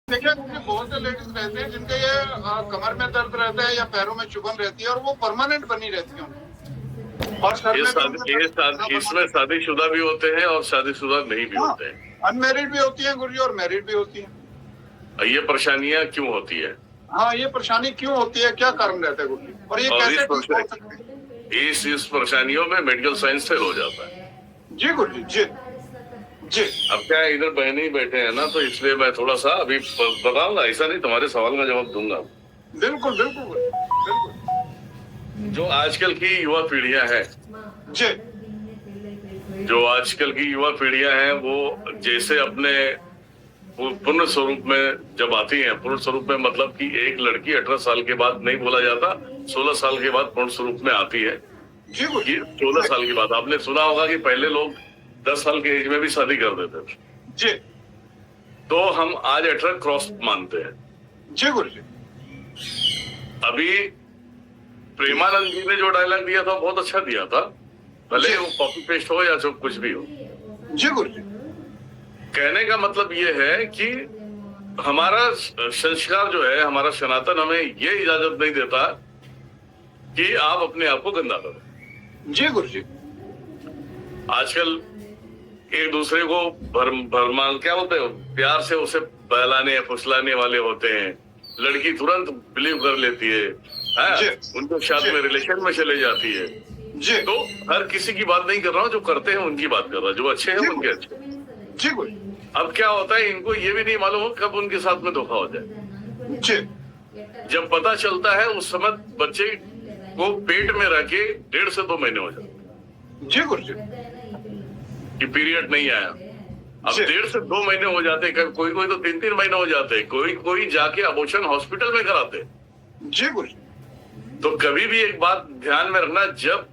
देखिए, क्योंकि बहुत से लेडीज रहते हैं जिनके ये कमर में दर्द रहता है या पैरों में चुभन रहती है और वो परमानेंट बनी रहती है और सर में भी उनके इसमें शादीशुदा भी होते हैं और शादीशुदा नहीं भी होते हैं। अनमैरिड भी होती है गुरुजी और मैरिड भी होती है। ये परेशानियां क्यों होती है? हाँ, ये परेशानी क्यों होती है, क्या कारण रहता है गुरुजी, और ये कैसे ठीक हो सकते हैं? इस परेशानियों में मेडिकल साइंस फेल हो जाता है। जी गुरुजी, जी जी। अब क्या है, इधर बहने ही बैठे हैं ना, तो इसलिए मैं थोड़ा सा अभी बताऊंगा, ऐसा नहीं तुम्हारे सवाल का जवाब दूंगा। बिल्कुल बिल्कुल बिल्कुल। जो आजकल की युवा पीढ़ियां हैं जी, जो आजकल की युवा पीढ़ियां हैं, वो जैसे अपने पूर्ण स्वरूप में जब आती हैं, पूर्ण स्वरूप में मतलब कि एक लड़की 18 साल के बाद नहीं बोला जाता, 16 साल के बाद पूर्ण स्वरूप में आती है। जी गुरुजी। 16 साल के बाद आपने सुना होगा कि पहले लोग 10 साल के एज में भी शादी कर देते थे। जी। तो हम आज 18 क्रॉस मानते हैं। जी गुरुजी। अभी प्रेमानंद जी ने जो डायलॉग दिया था बहुत अच्छा दिया था, भले वो कॉपी पेस्ट हो या जो कुछ भी हो। जी गुरुजी। कहने का मतलब ये है कि हमारा संस्कार जो है, हमारा सनातन हमें ये इजाजत नहीं देता कि आप अपने आप को गंदा करो। जी गुरुजी। आजकल एक दूसरे को भरमाल क्या बोलते हैं, प्यार से उसे बहलाने फुसलाने वाले होते हैं, लड़की तुरंत बिलीव कर लेती है, उनके साथ में रिलेशन में चले जाती है। जी। तो हर किसी की बात नहीं कर रहा हूँ, जो करते हैं उनकी बात कर रहा हूँ, जो अच्छे हैं उनके अच्छे। जी। अब क्या होता है, इनको ये भी नहीं मालूम हो कब उनके साथ में धोखा हो जाए। जी। जब पता चलता है उस समय बच्चे को पेट में रह के 1.5 से 2 महीने हो जाते। जी गुरुजी। कि पीरियड नहीं आया। अब 1.5 से 2 महीने हो जाते, कोई कोई तो 3-3 महीने हो जाते, कोई जाके अबॉर्शन हॉस्पिटल में कराते। जी गुरुजी। तो कभी भी एक बात ध्यान में रखना, जब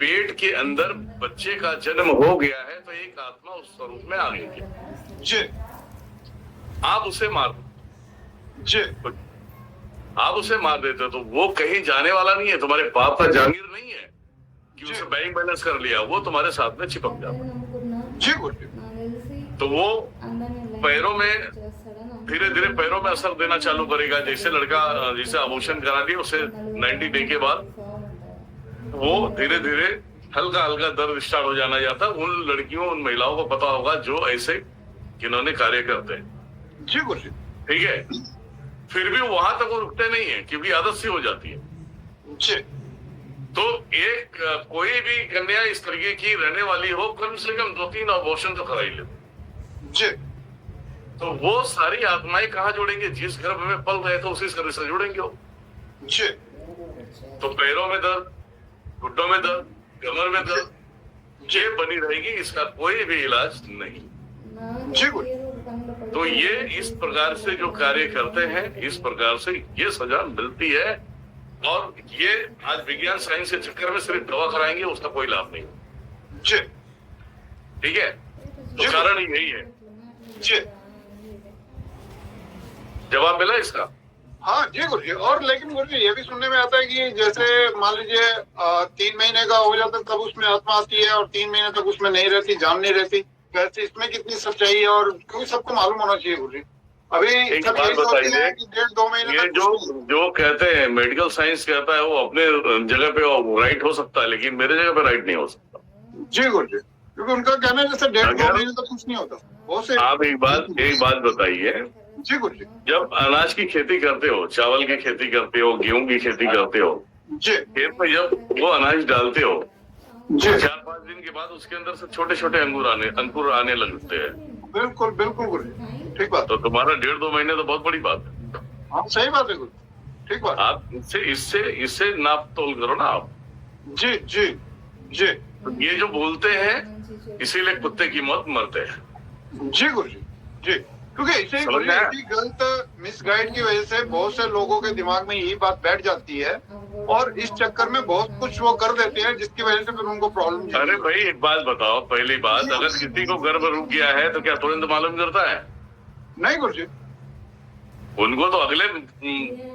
पेट के अंदर बच्चे का जन्म हो गया है तो एक आत्मा उस स्वरूप में आ गई है। जी। आप उसे मार जी। आप उसे मार देते हो तो वो कहीं जाने वाला नहीं है, तुम्हारे बाप का जागीर नहीं है कि उसे बैंक बैलेंस कर लिया, वो तुम्हारे साथ में चिपक जाता। जी गुरुजी। तो वो पैरों में धीरे धीरे पैरों में असर देना चालू करेगा। जैसे लड़का जिसे अबॉर्शन करा दिया, उसे 90 डे के बाद वो धीरे धीरे हल्का हल्का दर्द स्टार्ट हो जाना जाता। उन लड़कियों, उन महिलाओं को पता होगा जो ऐसे जिन्होंने कार्य करते हैं। जी गुरुजी। ठीक है, फिर भी वहां तक वो रुकते नहीं है क्योंकि आदत सी हो जाती है। जी। तो एक कोई भी कन्या इस तरीके की रहने वाली हो, कम से कम 2-3 अबॉर्शन तो करा ही ले। जी। तो वो सारी आत्माएं कहाँ जुड़ेंगे? जिस गर्भ में पल रहे थे उसी घर से जुड़ेंगे वो। जी। तो पैरों में दर्द, घुटनों में दर्द, कमर में दर्द ये बनी रहेगी, इसका कोई भी इलाज नहीं। जी। तो ये इस प्रकार से जो कार्य करते हैं, इस प्रकार से ये सजा मिलती है। और ये आज विज्ञान साइंस के चक्कर में सिर्फ दवा कराएंगे, उसका कोई लाभ नहीं। जी। ठीक है, तो कारण यही है। जी। जवाब मिला इसका? हाँ जी गुरुजी। और लेकिन गुरुजी ये भी सुनने में आता है कि जैसे मान लीजिए 3 महीने का हो जाता है तब उसमें आत्मा आती है और 3 महीने तक उसमें नहीं रहती, जान नहीं रहती। वैसे इसमें कितनी सच्चाई है? और क्योंकि सबको मालूम होना चाहिए गुरुजी। अभी सब यही सोचते हैं कि 1.5-2 महीने ये जो कहते हैं, मेडिकल साइंस कहता है वो अपने जगह पे राइट हो सकता है, लेकिन मेरे जगह पे राइट नहीं हो सकता। जी गुरुजी, क्योंकि उनका कहना है जैसे 1.5-2 महीने तक कुछ नहीं होता। बहुत से आप एक बात बताइए, जी गुरुजी, जब अनाज की खेती करते हो, चावल की खेती करते हो, गेहूं की खेती करते हो, जी, खेत में जब वो अनाज डालते हो, जी, 4-5 दिन के बाद उसके अंदर से छोटे छोटे अंकुर आने लगते हैं। बिल्कुल बिल्कुल गुरुजी, ठीक बात। तो तुम्हारा 1.5-2 महीने तो बहुत बड़ी बात है। हाँ सही बात है गुरुजी, ठीक बात। आप इससे नाप तोल करो ना आप। जी जी जी। तो ये जो बोलते हैं इसीलिए कुत्ते की मौत मरते हैं। जी गुरुजी, जी। क्योंकि इसी गलत मिसगाइड की वजह से बहुत से लोगों के दिमाग में यही बात बैठ जाती है और इस चक्कर में बहुत कुछ वो कर देते हैं जिसकी वजह से फिर उनको प्रॉब्लम। अरे भाई एक बात बताओ, पहली बात, अगर किसी को गर्भ रुक गया है तो क्या तुरंत मालूम करता है? नहीं गुरुजी, उनको तो अगले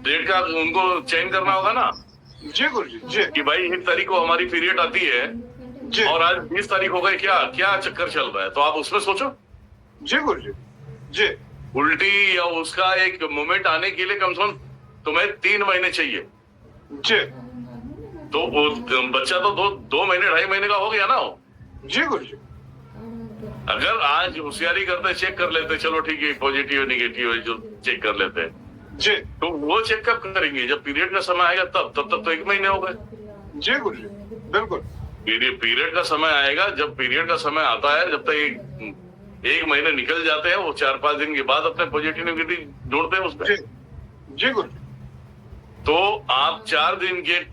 डेट का उनको चेंज करना होगा ना। जी गुरुजी, जी। कि भाई 1 तारीख को हमारी पीरियड आती है जी, और आज 20 तारीख हो गई, क्या क्या चक्कर चल रहा है, तो आप उसमें सोचो। जी गुरुजी, जी। उल्टी या उसका एक मोमेंट आने के लिए कम से कम तुम्हें 3 महीने चाहिए। जी तो वो बच्चा तो 2 महीने 2.5 महीने का हो गया ना वो। जी गुरुजी। अगर आज होशियारी करते चेक कर लेते, चलो ठीक है पॉजिटिव निगेटिव है जो चेक कर लेते हैं, जी तो वो चेक कब करेंगे? जब पीरियड का समय आएगा तब तो 1 महीने हो गए। जी गुरुजी बिल्कुल। पीरियड का समय आएगा, जब पीरियड का समय आता है, जब तक 1 महीने निकल जाते हैं, वो 4-5 दिन के बाद अपने पॉजिटिव निगेटिव जोड़ते हैं उसमें। जी जी गुरुजी। तो आप 4 दिन के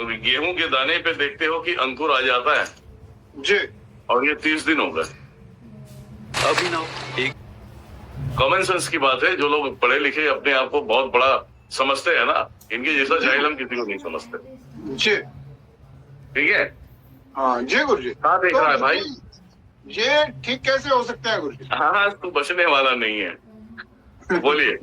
गेहूं के दाने पे देखते हो कि अंकुर आ जाता है, जी और ये 30 दिन हो गए। अभिनव एक कॉमन सेंस की बात है। जो लोग पढ़े लिखे अपने आप को बहुत बड़ा समझते हैं ना, इनके जैसा जाहिल हम किसी को नहीं समझते। जी ठीक है, हाँ जी गुरुजी। कहाँ देख रहा है भाई? ये ठीक कैसे हो सकते हैं गुरुजी? हाँ, तू बचने वाला नहीं है। बोलिए।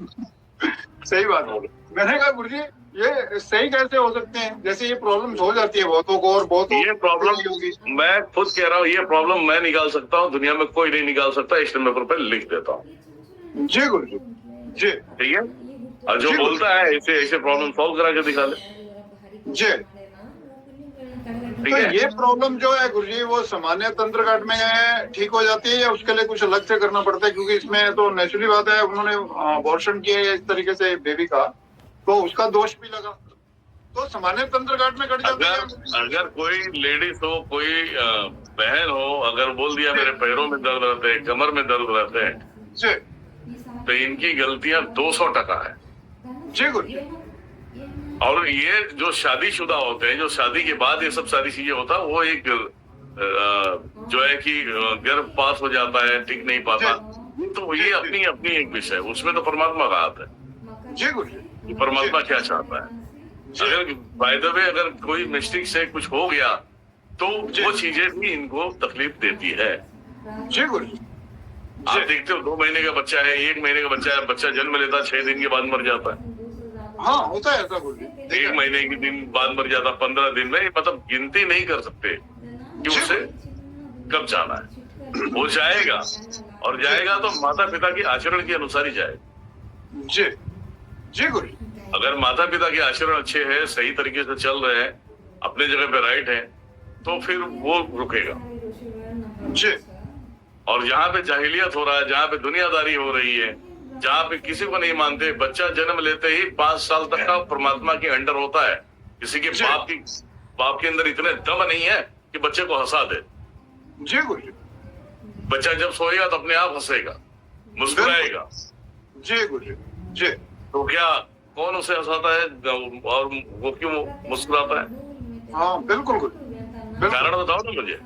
सही बात है। मैंने कहा गुरुजी ये सही कैसे हो सकते हैं? जैसे ये प्रॉब्लम हो जाती है बहुतों को, और बहुतों ये प्रॉब्लम मैं खुद कह रहा हूँ, ये प्रॉब्लम मैं निकाल सकता हूँ, दुनिया में कोई नहीं निकाल सकता। स्टैम्प पेपर पे लिख देता हूँ। जी गुरुजी। जी ठीक है, और जो बोलता है ऐसे ऐसे प्रॉब्लम सॉल्व करा के दिखा ले। जी। ठीक तो है, ये प्रॉब्लम जो है गुरुजी वो सामान्य तंत्र काट में ठीक हो जाती है, या उसके लिए कुछ अलग से करना पड़ता है? क्योंकि इसमें तो नेचुरली बात है, उन्होंने अबॉर्शन किया है इस तरीके से बेबी का, तो उसका दोष भी लगा, तो सामान्य तंत्र काट में कट जाता है। अगर कोई लेडीज हो, कोई बहन हो, अगर बोल दिया मेरे पैरों में दर्द रहते हैं, कमर में दर्द रहते हैं, जी तो इनकी गलतियां 200% है। जी गुरुजी। और ये जो शादीशुदा होते हैं, जो शादी के बाद ये सब सारी चीजें होता है, वो एक जो है कि गर्भ पास हो जाता है, टिक नहीं पाता, तो ये अपनी अपनी एक विषय, उसमें तो परमात्मा का हाथ है जी गुरुजी। कि परमात्मा क्या चाहता है। अगर बाय द वे अगर कोई मिस्टेक से कुछ हो गया तो वो चीजें भी इनको तकलीफ देती है। जी गुरुजी। आप देखते हो 2 महीने का बच्चा है, 1 महीने का बच्चा है, बच्चा जन्म लेता है, 6 दिन के बाद मर जाता है। हाँ होता है ऐसा गुरुजी। 1 महीने के दिन बाद मर जाता, 15 दिन में, मतलब गिनती नहीं कर सकते कि उसे कब जाना है। वो जाएगा, और जाएगा तो माता पिता के आचरण के अनुसार ही जाएगा। जी जी गुरुजी। अगर माता पिता के आचरण अच्छे हैं, सही तरीके से चल रहे हैं, अपने जगह पे राइट है, तो फिर वो रुकेगा। जी। और जहाँ पे जाहिलियत हो रहा है, जहाँ पे दुनियादारी हो रही है, जहाँ पे किसी को नहीं मानते, बच्चा जन्म लेते ही 5 साल तक का परमात्मा के अंडर होता है। किसी के बाप के अंदर इतने दम नहीं है कि बच्चे को हंसा दे। जी गुरुजी। बच्चा जब सोएगा तो अपने आप हंसेगा, मुस्कुराएगा। जी गुरुजी। जी। तो क्या कौन उसे हंसाता है और वो क्यों मुस्कुराता है? हाँ बिल्कुल गुरुजी। कारण बताओ ना मुझे।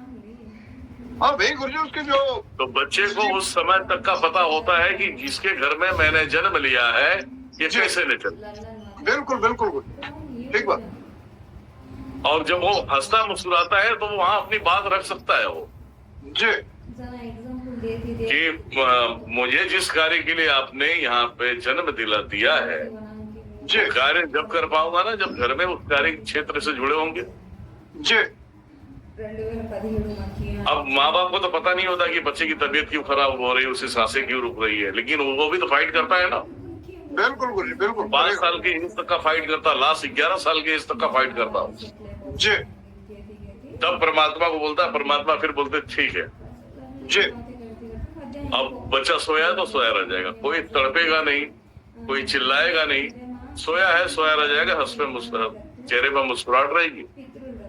हाँ भाई गुरुजी, उसके जो तो बच्चे को उस समय तक का पता होता है कि जिसके घर में मैंने जन्म लिया है ये कैसे ले चले। बिल्कुल बिल्कुल गुरुजी, ठीक बात। और जब वो हंसता मुस्कुराता है तो वहां अपनी बात रख सकता है वो जी कि मुझे जिस कार्य के लिए आपने यहाँ पे जन्म दिया है, जी कार्य जब कर पाऊंगा ना, जब घर में उस कार्य क्षेत्र से जुड़े होंगे। जी। अब माँ बाप को तो पता नहीं होता कि बच्चे की तबीयत क्यों खराब हो रही है, उसे सांसें क्यों रुक रही है, लेकिन वो भी तो फाइट करता है ना। बिल्कुल गुरुजी बिल्कुल। 5 साल के एज तक का फाइट करता, लास्ट 11 साल के एज तक का फाइट करता हूँ। जी तब परमात्मा को बोलता है, परमात्मा फिर बोलते ठीक है। जी। अब बच्चा सोया है तो सोया रह जाएगा, कोई तड़पेगा नहीं, कोई चिल्लाएगा नहीं, सोया है सोया रह जाएगा, हंस पे चेहरे पर मुस्कुराहट रहेगी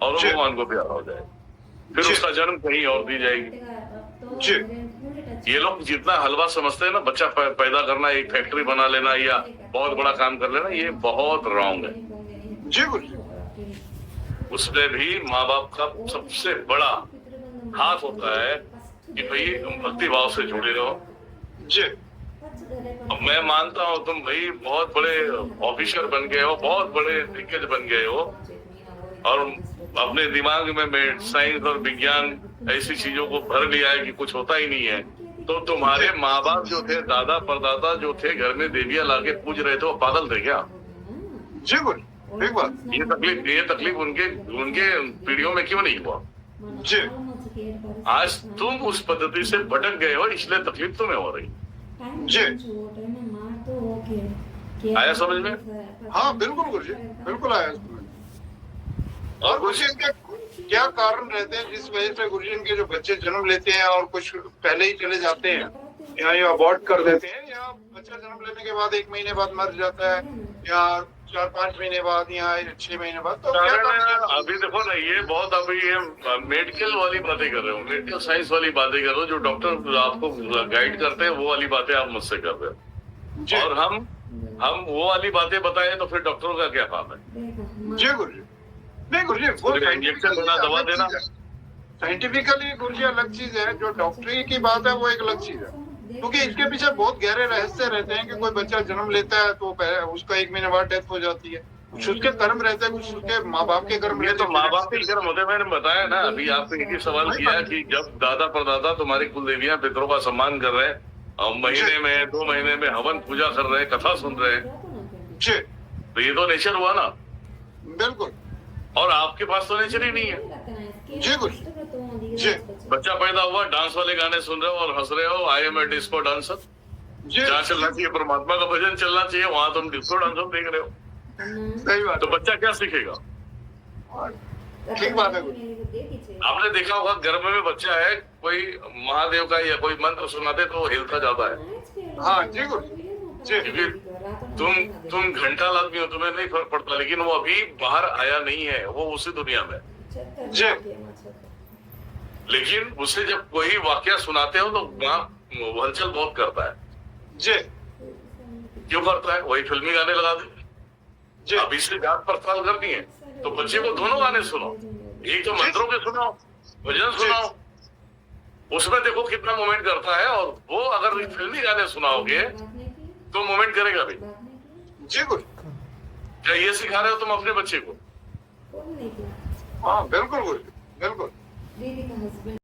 और वो भगवान को प्यारा हो जाएगा। फिर उसका जन्म कहीं और दी जाएगी। जी। ये लोग जितना हलवा समझते हैं ना, बच्चा पैदा करना, एक फैक्ट्री बना लेना या बहुत बड़ा काम कर लेना, ये बहुत रॉन्ग है। जी गुरुजी। उसमें भी माँ बाप का सबसे बड़ा हाथ होता है कि भाई भक्ति भाव से जुड़े रहो। जी। अब मैं मानता हूँ तुम भाई बहुत बड़े ऑफिसर बन गए हो, बहुत बड़े दिग्गज बन गए हो, और अपने दिमाग में साइंस और विज्ञान ऐसी चीजों को भर लिया है कि कुछ होता ही नहीं है। तो तुम्हारे माँ बाप जो थे, दादा परदादा जो थे, घर में देवियां लाके पूज रहे थे, वो पागल थे क्या? जी गुरुजी, ठीक बात। ये तकलीफ उनके पीढ़ियों में क्यों नहीं हुआ? जी। आज तुम उस पद्धति से भटक गए हो, इसलिए तकलीफ तुम्हें हो रही। जी। आया समझ में? हाँ बिल्कुल गुरुजी, बिल्कुल आया समझ में। और गुरुजी इनके क्या कारण रहते हैं जिस वजह से गुरुजी इनके जो बच्चे जन्म लेते हैं और कुछ पहले ही चले जाते हैं या ये अबॉर्ट कर देते हैं, या बच्चा जन्म लेने के बाद 1 महीने बाद मर जाता है, या 4-5 महीने बाद या 6 महीने बाद, तो क्या कारण कारण है, है? अभी देखो ना, ये बहुत अभी ये मेडिकल वाली बातें कर रहे हो, मेडिकल साइंस वाली बातें कर रहे हो, जो डॉक्टर आपको गाइड करते हैं वो वाली बातें आप मुझसे कर रहे हो। जी और हम वो वाली बातें बताएं तो फिर डॉक्टरों का क्या काम है? जी गुरुजी, नहीं गुरुजी वो सिर्फ इंजेक्शन देना, दवा देना। साइंटिफिकली गुरुजी अलग चीज है, जो डॉक्टरी की बात है वो एक अलग चीज है, क्योंकि इसके पीछे बहुत गहरे रहस्य रहते हैं कि कोई बच्चा जन्म लेता है तो उसका 1 महीने बाद डेथ हो जाती है, कुछ उसके कर्म रहते हैं, कुछ उसके माँ बाप के कर्म ये रहते तो हैं। माँ बाप के कर्म होते हैं। मैंने बताया ना, अभी आपने एक ही सवाल किया कि जब दादा परदादा तुम्हारी कुलदेवियां पितरों का सम्मान कर रहे हैं और महीने में 2 महीने में हवन पूजा कर रहे हैं, कथा सुन रहे हैं, जी तो ये तो नेचर हुआ ना। बिल्कुल और आपके पास तो नेचर ही नहीं है। जी गुरुजी, जी बच्चा पैदा हुआ, डांस वाले गाने सुन रहे हो और हंस रहे हो, I am a disco dancer. जी जहाँ चलना चाहिए परमात्मा का भजन चलना चाहिए, वहां तुम डिस्को डांसर देख रहे हो, सही बात तो बच्चा क्या सीखेगा? है, ठीक बात है गुरुजी। आपने देखा होगा गर्भ में बच्चा है, कोई महादेव का या कोई मंत्र सुनाते तो वो हिलता जाता है। हाँ जी गुरुजी, जी क्योंकि तुम घंटा लादमी हो, तुम्हें नहीं फर्क पड़ता, लेकिन वो अभी बाहर आया नहीं है, वो उसी दुनिया में। जी लेकिन उसे जब कोई वाक्य सुनाते हो तो वहाँ हलचल बहुत करता है। जी क्यों करता है? वही फिल्मी गाने लगा दे। जी अब इससे जांच पड़ताल करनी है तो बच्चे को दोनों गाने सुनाओ, एक तो मंत्रों के सुनाओ, भजन सुनाओ, उसमें देखो कितना मोमेंट करता है, और वो अगर फिल्मी गाने सुनाओगे तो मोमेंट करेगा भी। जी गुरु, क्या ये सिखा रहे हो तुम अपने बच्चे को? हाँ बिल्कुल गुरु, बिल्कुल। दीदी का हस्बैंड